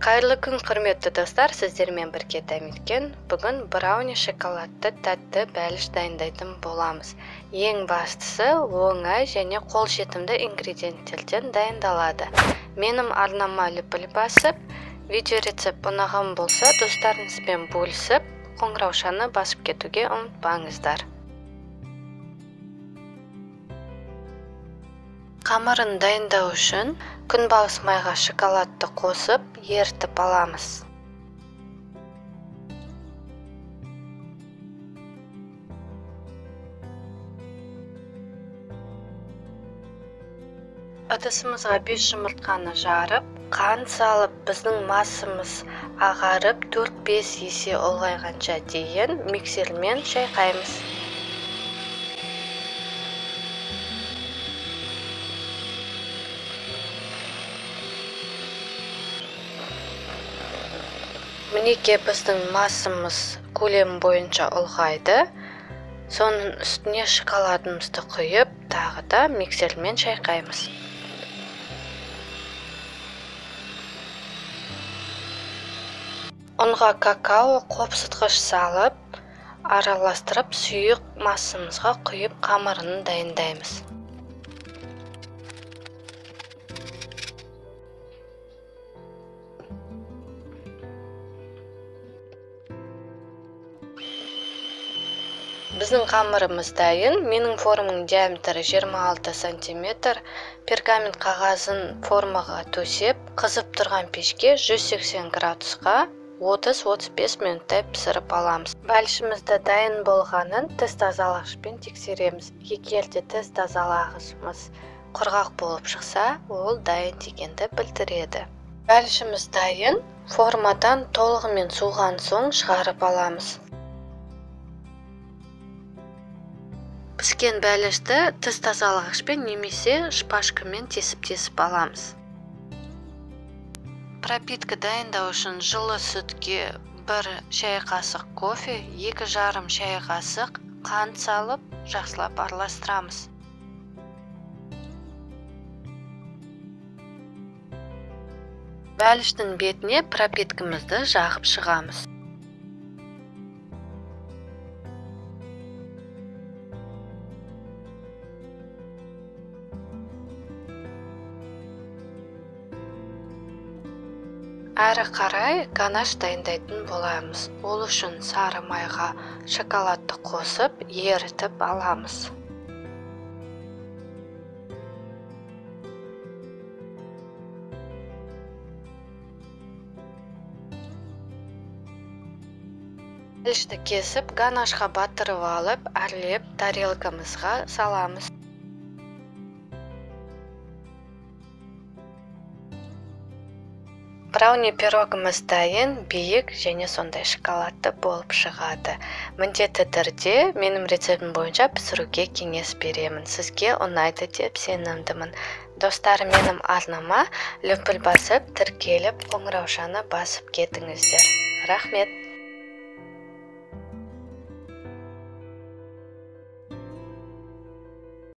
Қайырлы күн, құрметті достар, сіздермен бірге дәметкен. Бүгін брауни шоколадты тәтті бәліш дайындайтын боламыз. Ең бастысы оңай және қолжетімді ингредиенттерден дайындалады. Менің арнама лүпіл басып, видео рецепт ұнаған болса, достарыңызбен бөлісіп, қоңыраушаны басып кетуге ұмытпаңыздар. Қамырын дайындау үшін күнбағыс майға шоколадты қосып, ерітіп аламыз. Ыдысымызға 5 жұмыртқаны жарып, қант салып, біздің массамыз ағарып 4-5 есе ұлғайғанша дейін миксермен шайқаймыз. Мінеке біздің массамыз көлем бойынша ұлғайды. Соның үстіне шоколадымызды құйып, тағы да миксермен шайқаймыз. Ұнға какао қопсытқыш салып, араластырып, сұйық массамызға құйып қамырын дайындаймыз. Біздің қамырымыз дайын. Менің форманың диаметрі 26 см. Пергамент қағазын формаға төсеп, қызып тұрған пешке 180 градусқа 30-35 минуттай пісіріп аламыз. Бәлішімізді дайын болғанын тест тазалағышпен тексереміз. Егер де тест тазалағышымыз құрғақ болып шықса, ол дайын дегенді білдіреді. Бәлішіміз дайын. Формадан толығымен суыған соң шығарып аламыз. Піскен бәлішті тест тазалағышпен немесе шпажкамен тесіп аламыз. Пропитка дайындау үшін жылы сүтке 1 шай қасық кофе, 2,5 шай қасық қант салып, жақсылап араластырамыз. Бәліштің бетіне пропиткамызды жағып шығамыз. Әрі қарай ганаш дайындайтын боламыз. Ол үшін сары майға шоколадты қосып, ерітіп аламыз. Бәлішті кесіп, ганашқа батырып алып, әрлеп, тарелкамызға саламыз. Брауни пирогымыз дайын, биік және сондай шоколадты болып шығады. Міндетті түрде менің рецептім бойынша пісіруге кеңес беремін. Сізге ұнайды деп сенімдімін. Достар, менің арнама лүпіл басып, тіркеліп, қоңыраушаны басып кетіңіздер. Рахмет!